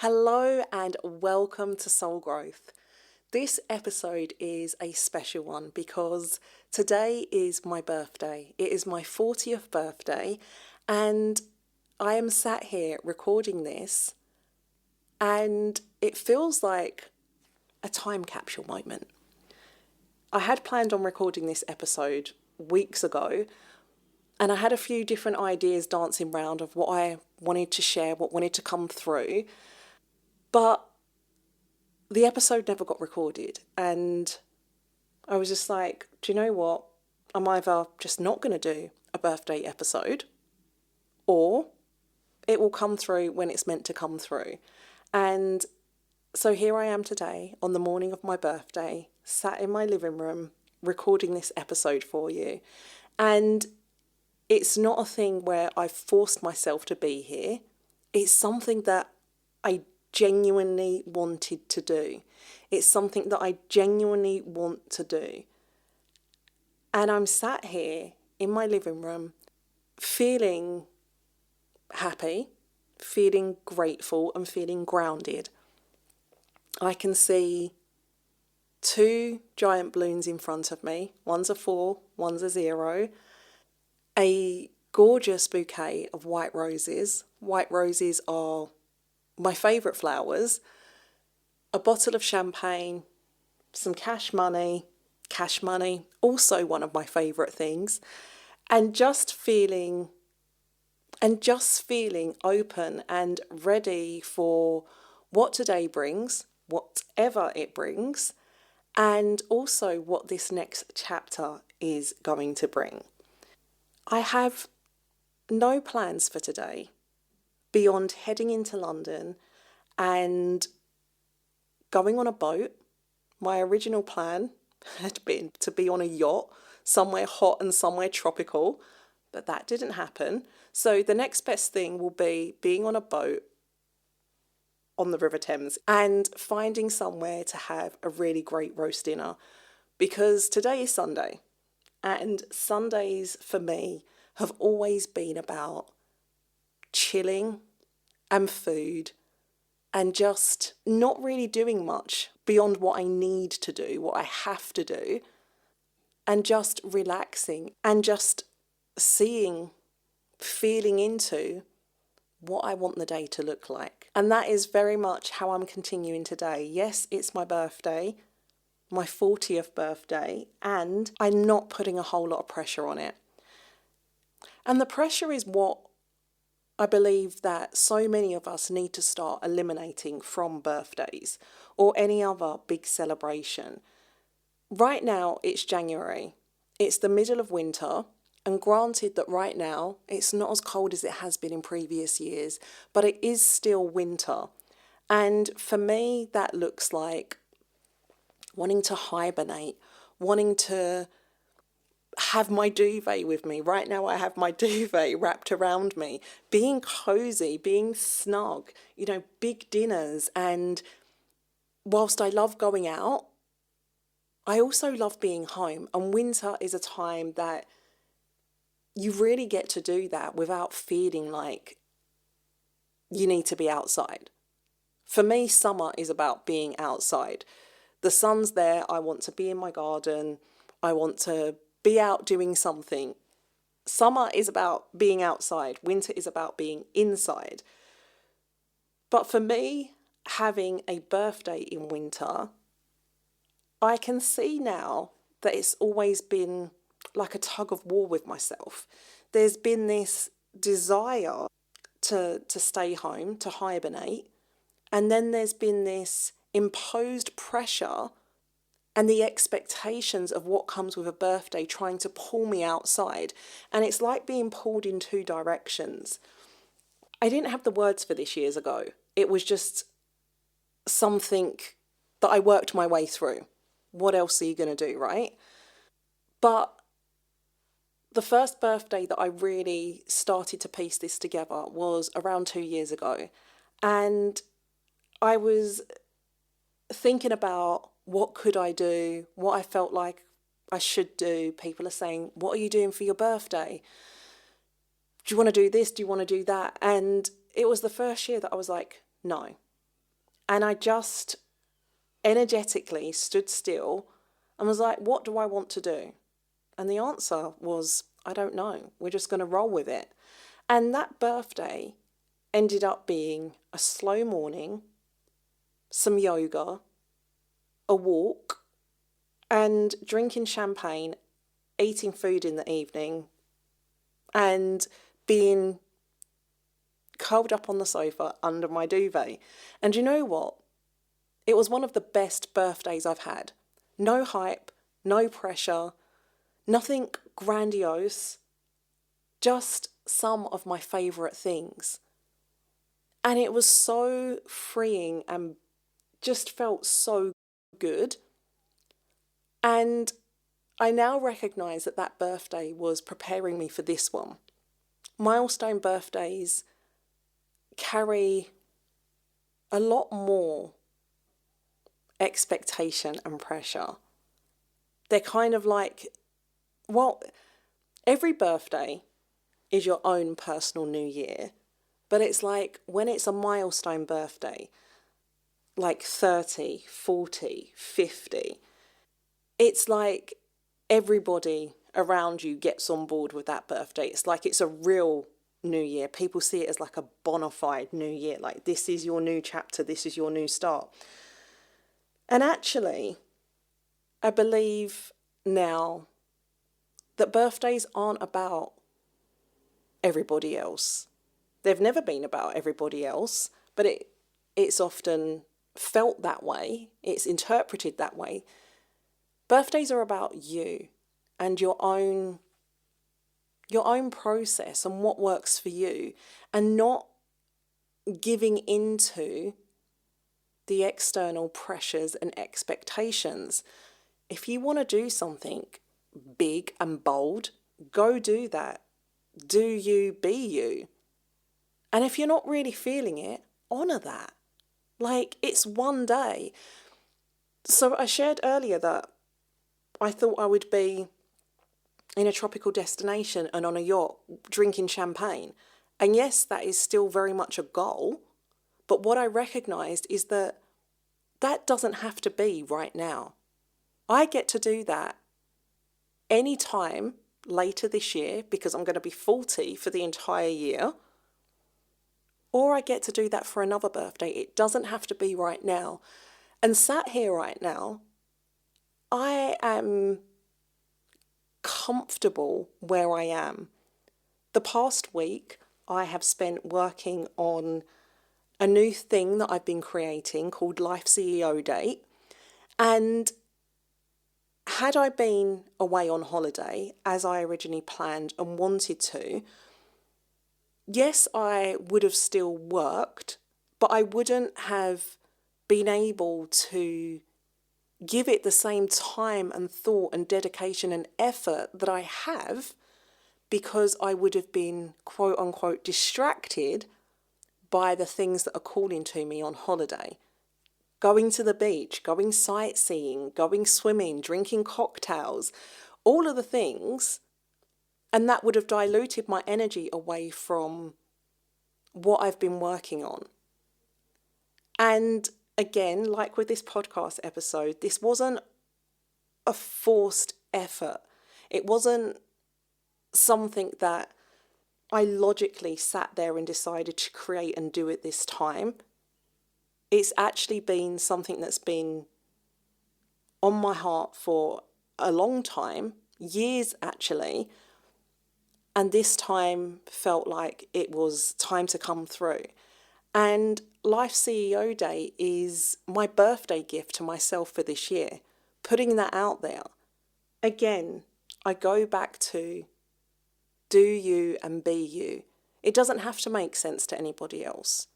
Hello and welcome to Soul Growth. This episode is a special one because today is my birthday. It is my 40th birthday and I am sat here recording this and it feels like a time capsule moment. I had planned on recording this episode weeks ago and I had a few different ideas dancing around of what I wanted to share, what wanted to come through. But the episode never got recorded and I was just like, do you know what? I'm either just not going to do a birthday episode or it will come through when it's meant to come through. And so here I am today on the morning of my birthday, sat in my living room, recording this episode for you. And it's not a thing where I've forced myself to be here. It's something that I genuinely wanted to do. It's something that I genuinely want to do. And I'm sat here in my living room feeling happy, feeling grateful and feeling grounded. I can see two giant balloons in front of me. One's a 4, one's a 0. A gorgeous bouquet of white roses. White roses are my favourite flowers, a bottle of champagne, some cash money, also one of my favourite things, and just feeling open and ready for what today brings, whatever it brings, and also what this next chapter is going to bring. I have no plans for today beyond heading into London and going on a boat. My original plan had been to be on a yacht, somewhere hot and somewhere tropical, but that didn't happen. So the next best thing will be being on a boat on the River Thames and finding somewhere to have a really great roast dinner, because today is Sunday and Sundays for me have always been about chilling and food and just not really doing much beyond what I need to do, what I have to do, and just relaxing and just seeing, feeling into what I want the day to look like. And that is very much how I'm continuing today. Yes, it's my birthday, my 40th birthday, and I'm not putting a whole lot of pressure on it. And the pressure is what I believe that so many of us need to start eliminating from birthdays or any other big celebration. Right now, it's January. It's the middle of winter. And granted that right now, it's not as cold as it has been in previous years, but it is still winter. And for me, that looks like wanting to hibernate, wanting to have my duvet with me. Right now I have my duvet wrapped around me, being cozy, being snug, big dinners. And whilst I love going out, I also love being home. And winter is a time that you really get to do that without feeling like you need to be outside. For me, summer is about being outside. The sun's there. I want to be in my garden. I want to be out doing something. Summer is about being outside. Winter is about being inside. But for me, having a birthday in winter, I can see now that it's always been like a tug of war with myself. There's been this desire to stay home, to hibernate, and then there's been this imposed pressure and the expectations of what comes with a birthday trying to pull me outside. And it's like being pulled in two directions. I didn't have the words for this years ago. It was just something that I worked my way through. What else are you going to do, right? But the first birthday that I really started to piece this together was around 2 years ago. And I was thinking about what could I do, what I felt like I should do. People are saying, what are you doing for your birthday? Do you want to do this? Do you want to do that? And it was the first year that I was like, no, And I just energetically stood still and was like, what do I want to do? And the answer was, I don't know. We're just going to roll with it. And that birthday ended up being a slow morning, some yoga, a walk, and drinking champagne, eating food in the evening, and being curled up on the sofa under my duvet. And you know what? It was one of the best birthdays I've had. No hype, no pressure, nothing grandiose, just some of my favourite things. And it was so freeing and just felt so good. And I now recognise that that birthday was preparing me for this one. Milestone birthdays carry a lot more expectation and pressure. They're kind of like, well, every birthday is your own personal new year, but it's like when it's a milestone birthday, like 30, 40, 50, it's like everybody around you gets on board with that birthday. It's like it's a real new year. People see it as like a bona fide new year, like this is your new chapter, this is your new start. And actually, I believe now that birthdays aren't about everybody else. They've never been about everybody else, but it's often felt that way. It's interpreted that way. Birthdays are about you and your own process and what works for you, and not giving into the external pressures and expectations. If you want to do something big and bold, go do that. Do you, be you. And if you're not really feeling it, honour that. Like, it's one day. So I shared earlier that I thought I would be in a tropical destination and on a yacht drinking champagne. And yes, that is still very much a goal. But what I recognised is that that doesn't have to be right now. I get to do that any time later this year because I'm going to be 40 for the entire year. Or I get to do that for another birthday. It doesn't have to be right now. And sat here right now, I am comfortable where I am. The past week, I have spent working on a new thing that I've been creating called Life CEO Date. And had I been away on holiday, as I originally planned and wanted to, yes, I would have still worked, but I wouldn't have been able to give it the same time and thought and dedication and effort that I have, because I would have been quote unquote distracted by the things that are calling to me on holiday. Going to the beach, going sightseeing, going swimming, drinking cocktails, all of the things. And that would have diluted my energy away from what I've been working on. And again, like with this podcast episode, this wasn't a forced effort. It wasn't something that I logically sat there and decided to create and do at this time. It's actually been something that's been on my heart for a long time, years actually. And this time felt like it was time to come through. And Life CEO Day is my birthday gift to myself for this year. Putting that out there. Again, I go back to do you and be you. It doesn't have to make sense to anybody else.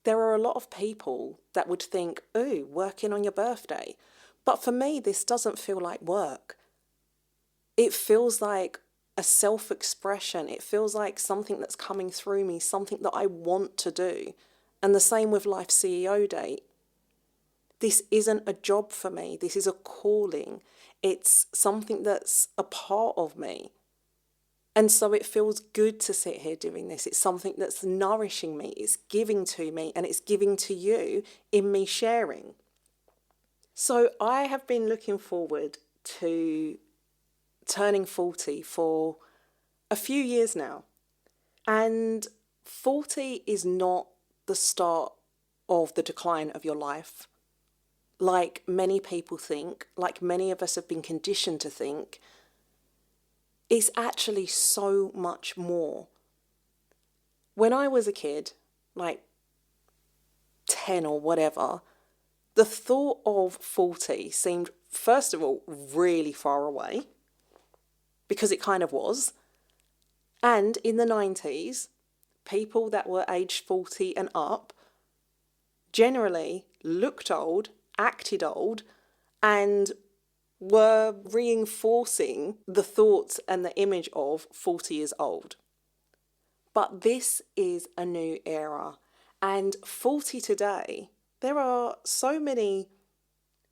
There are a lot of people that would think, ooh, working on your birthday. But for me, this doesn't feel like work. It feels like a self-expression. It feels like something that's coming through me, something that I want to do. And the same with Life CEO Day. This isn't a job for me. This is a calling. It's something that's a part of me. And so it feels good to sit here doing this. It's something that's nourishing me, it's giving to me, and it's giving to you in me sharing. So I have been looking forward to turning 40 for a few years now. And 40 is not the start of the decline of your life. Like many people think, like many of us have been conditioned to think, it's actually so much more. When I was a kid, like 10 or whatever, the thought of 40 seemed, first of all, really far away, because it kind of was. And in the 90s, people that were aged 40 and up generally looked old, acted old, and were reinforcing the thoughts and the image of 40 years old. But this is a new era. And 40 today, there are so many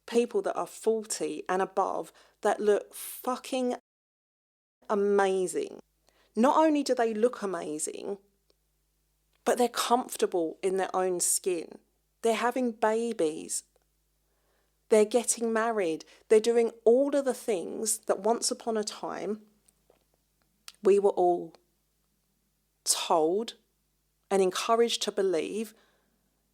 people that are 40 and above that look fucking amazing. Not only do they look amazing, but they're comfortable in their own skin. They're having babies. They're getting married. They're doing all of the things that once upon a time we were all told and encouraged to believe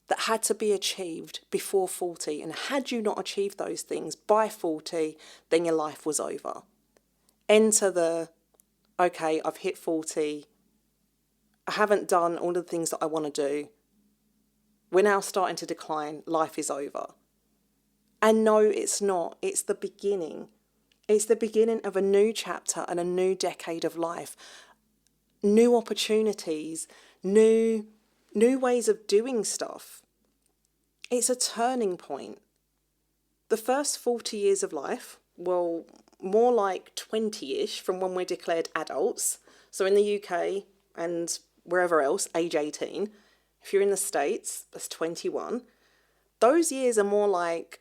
that had to be achieved before 40. And had you not achieved those things by 40, then your life was over. Enter the, okay, I've hit 40. I haven't done all the things that I want to do. We're now starting to decline. Life is over. And no, it's not. It's the beginning. It's the beginning of a new chapter and a new decade of life. New opportunities, new ways of doing stuff. It's a turning point. The first 40 years of life, well, more like 20-ish from when we're declared adults. So in the UK and wherever else, age 18. If you're in the States, that's 21. Those years are more like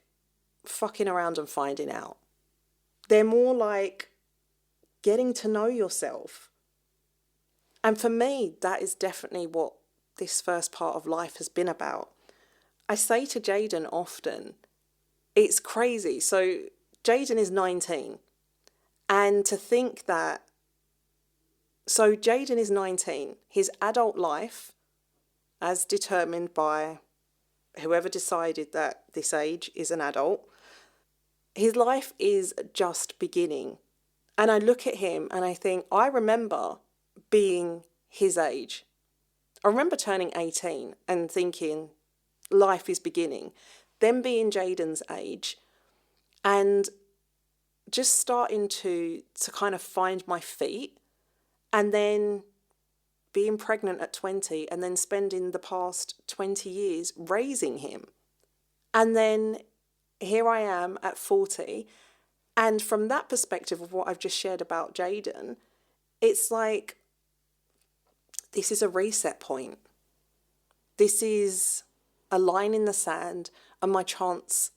fucking around and finding out. They're more like getting to know yourself. And for me, that is definitely what this first part of life has been about. I say to Jaden often, it's crazy. So Jaden is 19. And to think that, so Jaden is 19, his adult life, as determined by whoever decided that this age is an adult, his life is just beginning. And I look at him and I think, I remember being his age. I remember turning 18 and thinking, life is beginning. Then being Jaden's age and just starting to kind of find my feet, and then being pregnant at 20 and then spending the past 20 years raising him. And then here I am at 40. And from that perspective of what I've just shared about Jaden, it's like, this is a reset point. This is a line in the sand and my chance.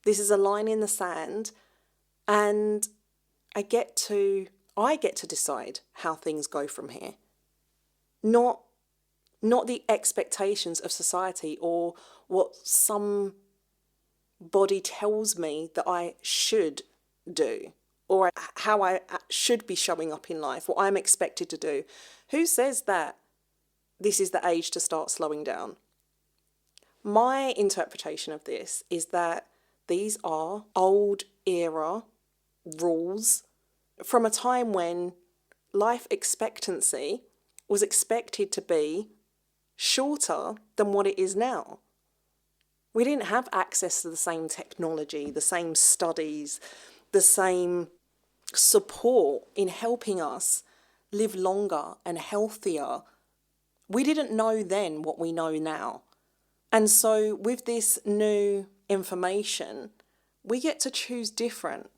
This is a line in the sand and I get to decide how things go from here. Not the expectations of society or what somebody tells me that I should do or how I should be showing up in life, what I'm expected to do. Who says that this is the age to start slowing down? My interpretation of this is that these are old era rules from a time when life expectancy was expected to be shorter than what it is now. We didn't have access to the same technology, the same studies, the same support in helping us live longer and healthier. We didn't know then what we know now. And so with this new information, we get to choose different.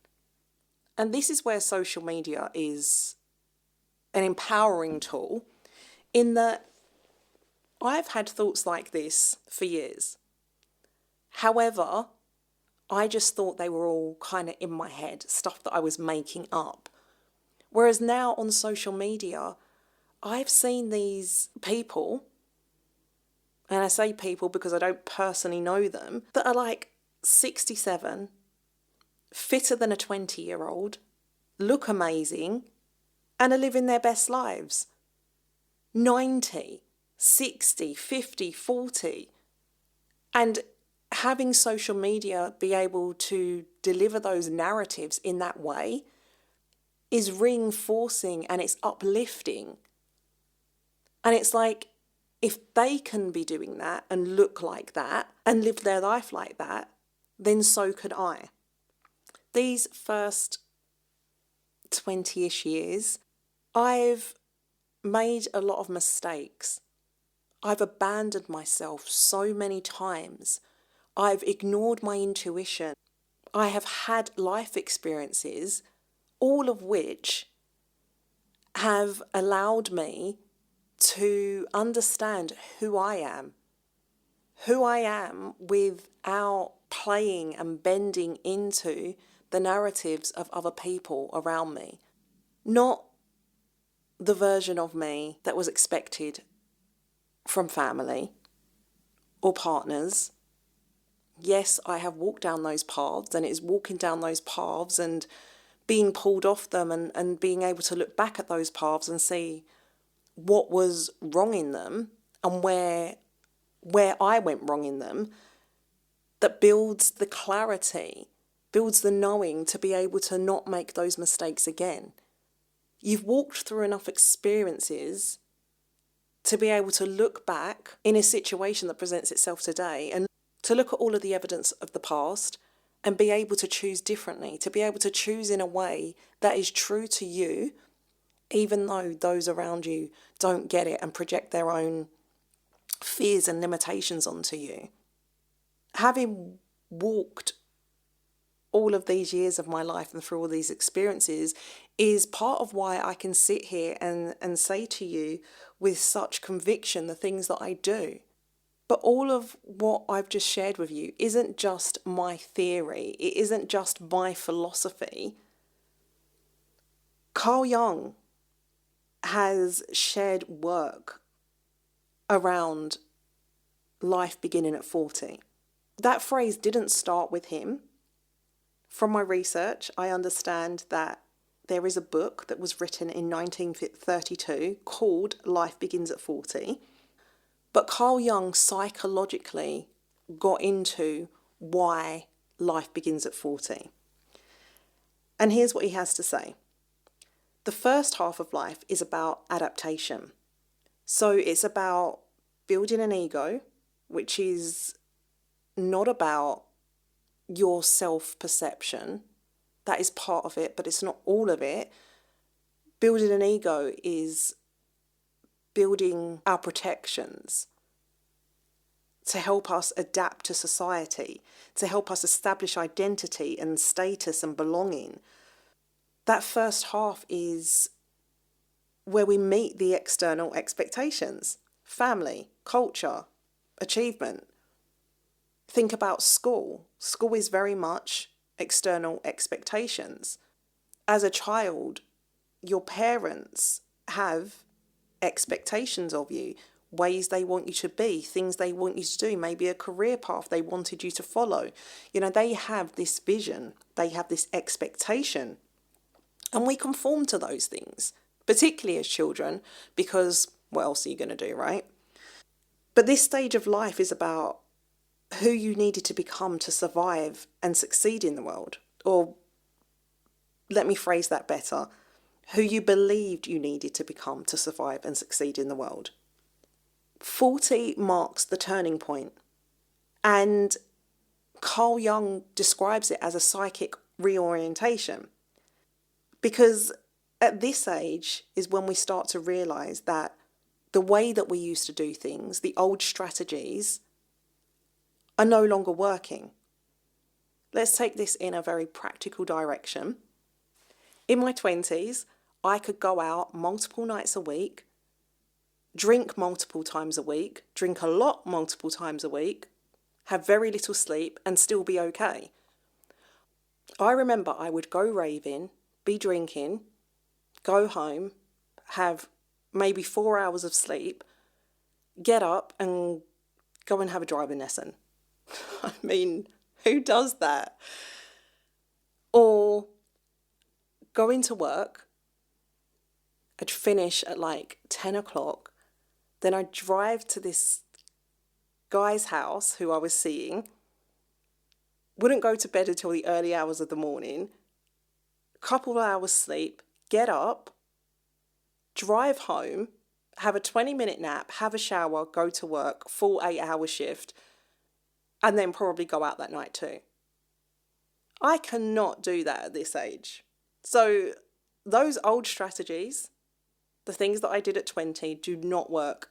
And this is where social media is an empowering tool, in that I've had thoughts like this for years. However, I just thought they were all kind of in my head, stuff that I was making up. Whereas now on social media, I've seen these people, and I say people because I don't personally know them, that are like 67, fitter than a 20-year-old, look amazing, and are living their best lives. 90, 60, 50, 40. And having social media be able to deliver those narratives in that way is reinforcing and it's uplifting. And it's like, if they can be doing that and look like that and live their life like that, then so could I. These first 20-ish years, I've made a lot of mistakes. I've abandoned myself so many times. I've ignored my intuition. I have had life experiences, all of which have allowed me to understand who I am without playing and bending into the narratives of other people around me. Not the version of me that was expected from family or partners. Yes, I have walked down those paths, and it's walking down those paths and being pulled off them and being able to look back at those paths and see what was wrong in them and where I went wrong in them, that builds the clarity, builds the knowing to be able to not make those mistakes again. You've walked through enough experiences to be able to look back in a situation that presents itself today and to look at all of the evidence of the past and be able to choose differently, to be able to choose in a way that is true to you, even though those around you don't get it and project their own fears and limitations onto you. Having walked all of these years of my life and through all these experiences is part of why I can sit here and say to you with such conviction the things that I do. But all of what I've just shared with you isn't just my theory. It isn't just my philosophy. Carl Jung has shared work around life beginning at 40. That phrase didn't start with him. From my research, I understand that there is a book that was written in 1932 called Life Begins at 40. But Carl Jung psychologically got into why life begins at 40. And here's what he has to say. The first half of life is about adaptation. So it's about building an ego, which is not about your self-perception. That is part of it, but it's not all of it. Building an ego is building our protections to help us adapt to society, to help us establish identity and status and belonging. That first half is where we meet the external expectations, family, culture, achievement. Think about school. School is very much external expectations. As a child, your parents have expectations of you, ways they want you to be, things they want you to do, maybe a career path they wanted you to follow. You know, they have this vision, they have this expectation, and we conform to those things, particularly as children, because what else are you going to do, right? But this stage of life is about who you needed to become to survive and succeed in the world. Or let me phrase that better, who you believed you needed to become to survive and succeed in the world. 40 marks the turning point. And Carl Jung describes it as a psychic reorientation. Because at this age is when we start to realise that the way that we used to do things, the old strategies, are no longer working. Let's take this in a very practical direction. In my 20s, I could go out multiple nights a week, drink multiple times a week, drink a lot multiple times a week, have very little sleep, and still be okay. I remember I would go raving, be drinking, go home, have maybe 4 hours of sleep, get up and go and have a driving lesson. I mean, who does that? Or go into work, I'd finish at like 10 o'clock, then I'd drive to this guy's house who I was seeing, wouldn't go to bed until the early hours of the morning, couple of hours sleep, get up, drive home, have a 20-minute nap, have a shower, go to work, full 8-hour shift, and then probably go out that night too. I cannot do that at this age. So those old strategies, the things that I did at 20, do not work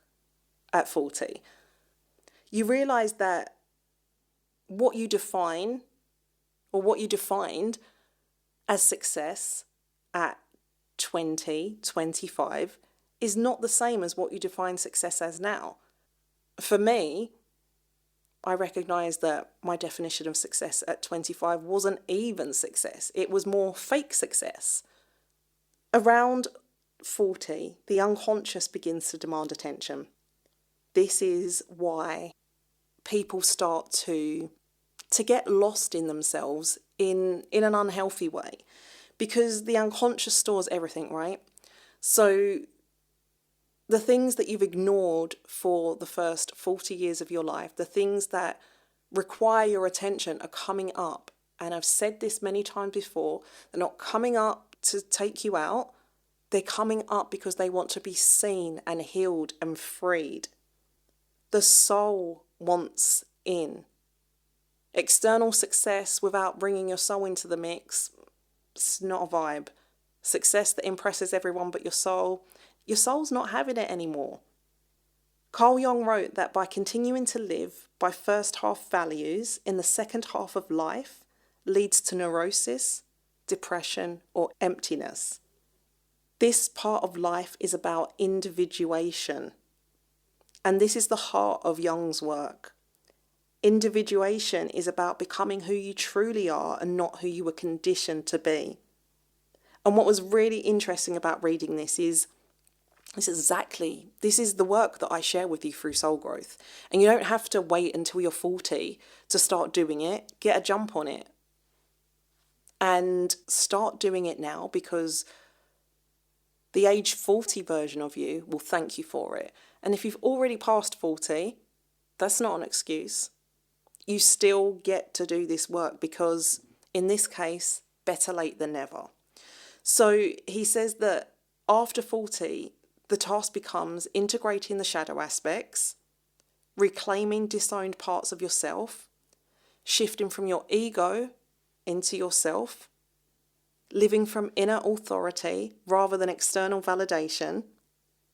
at 40. You realize that what you define or what you defined as success at 20, 25 is not the same as what you define success as now. For me, I recognize that my definition of success at 25 wasn't even success. It was more fake success. Around 40, the unconscious begins to demand attention. This is why people start to get lost in themselves in an unhealthy way, because the unconscious stores everything, right? So the things that you've ignored for the first 40 years of your life, the things that require your attention are coming up. And I've said this many times before, they're not coming up to take you out. They're coming up because they want to be seen and healed and freed. The soul wants in. External success without bringing your soul into the mix, it's not a vibe. Success that impresses everyone but your soul's not having it anymore. Carl Jung wrote that by continuing to live by first half values in the second half of life leads to neurosis, depression, or emptiness. This part of life is about individuation. And this is the heart of Jung's work. Individuation is about becoming who you truly are and not who you were conditioned to be. And what was really interesting about reading this is this is the work that I share with you through soul growth. And you don't have to wait until you're 40 to start doing it. Get a jump on it. And start doing it now, because the age 40 version of you will thank you for it. And if you've already passed 40, that's not an excuse. You still get to do this work, because in this case, better late than never. So he says that after 40, the task becomes integrating the shadow aspects, reclaiming disowned parts of yourself, shifting from your ego into yourself, living from inner authority rather than external validation,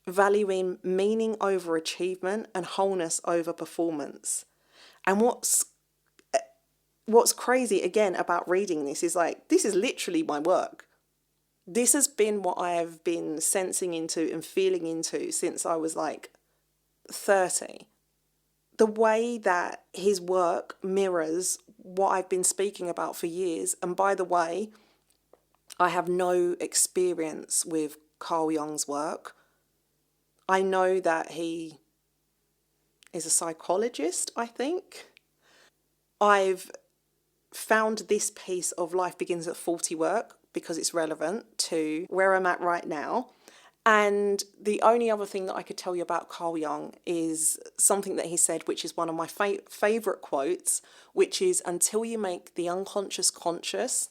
valuing meaning over achievement and wholeness over performance. And what's crazy again about reading this is like, this is literally my work. This has been what I have been sensing into and feeling into since I was like 30. The way that his work mirrors what I've been speaking about for years. And by the way, I have no experience with Carl Jung's work. I know that he is a psychologist, I think. I've found this piece of Life Begins at 40 work because it's relevant to where I'm at right now. And the only other thing that I could tell you about Carl Jung is something that he said, which is one of my favourite quotes, which is, until you make the unconscious conscious,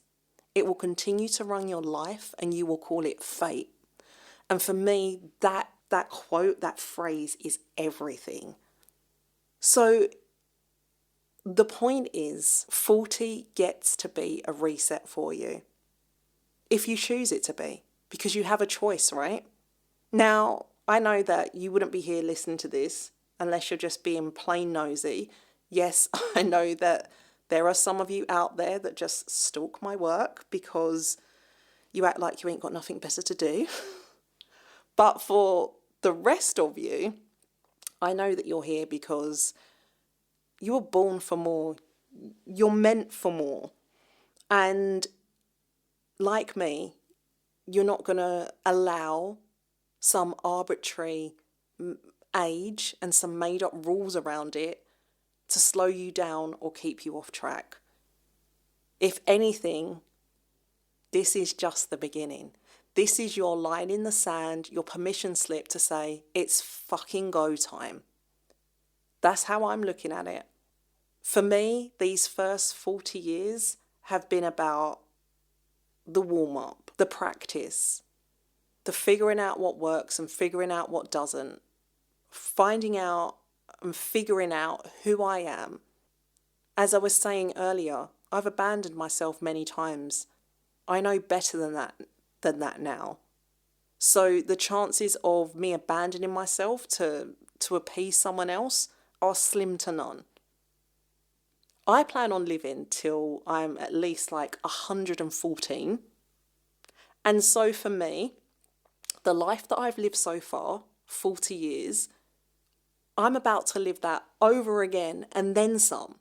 it will continue to run your life and you will call it fate. And for me, that quote, that phrase is everything. So the point is, 40 gets to be a reset for you. If you choose it to be, because you have a choice, right? Now, I know that you wouldn't be here listening to this unless you're just being plain nosy. Yes, I know that there are some of you out there that just stalk my work because you act like you ain't got nothing better to do. But for the rest of you, I know that you're here because you were born for more. You're meant for more. And like me, You're not going to allow some arbitrary age and some made up rules around it to slow you down or keep you off track. If anything, this is just the beginning. This is your line in the sand, your permission slip to say, it's fucking go time. That's how I'm looking at it. For me, these first 40 years have been about the warm-up, the practice, the figuring out what works and figuring out what doesn't, finding out and figuring out who I am. As I was saying earlier, I've abandoned myself many times. I know better than that now. So the chances of me abandoning myself to appease someone else are slim to none. I plan on living till I'm at least like 114. And so for me, the life that I've lived so far, 40 years, I'm about to live that over again and then some.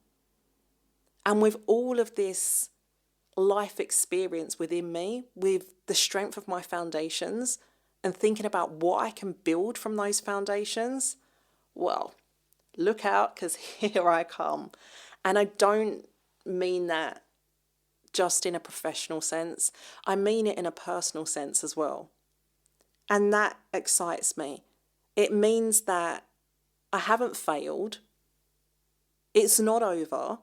And with all of this life experience within me, with the strength of my foundations and thinking about what I can build from those foundations, well, look out, because here I come. And I don't mean that just in a professional sense. I mean it in a personal sense as well. And that excites me. It means that I haven't failed. It's not over.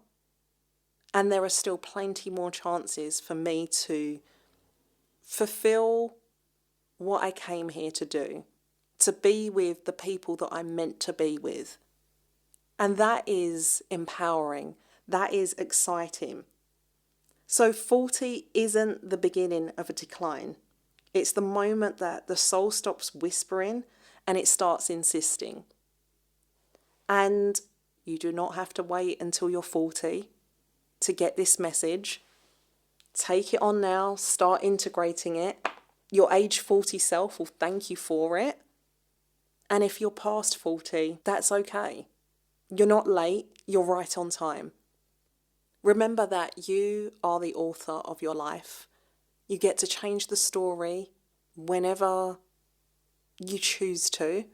And there are still plenty more chances for me to fulfill what I came here to do, to be with the people that I'm meant to be with. And that is empowering. That is exciting. So 40 isn't the beginning of a decline. It's the moment that the soul stops whispering and it starts insisting. And you do not have to wait until you're 40 to get this message. Take it on now, start integrating it. Your age 40 self will thank you for it. And if you're past 40, that's okay. You're not late, you're right on time. Remember that you are the author of your life. You get to change the story whenever you choose to.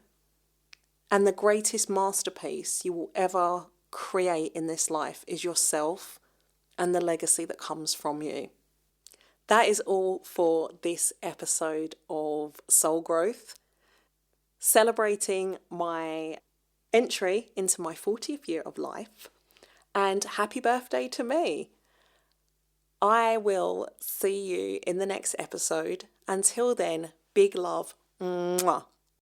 And the greatest masterpiece you will ever create in this life is yourself and the legacy that comes from you. That is all for this episode of Soul Growth, celebrating my entry into my 40th year of life. And happy birthday to me. I will see you in the next episode. Until then, big love. Mwah.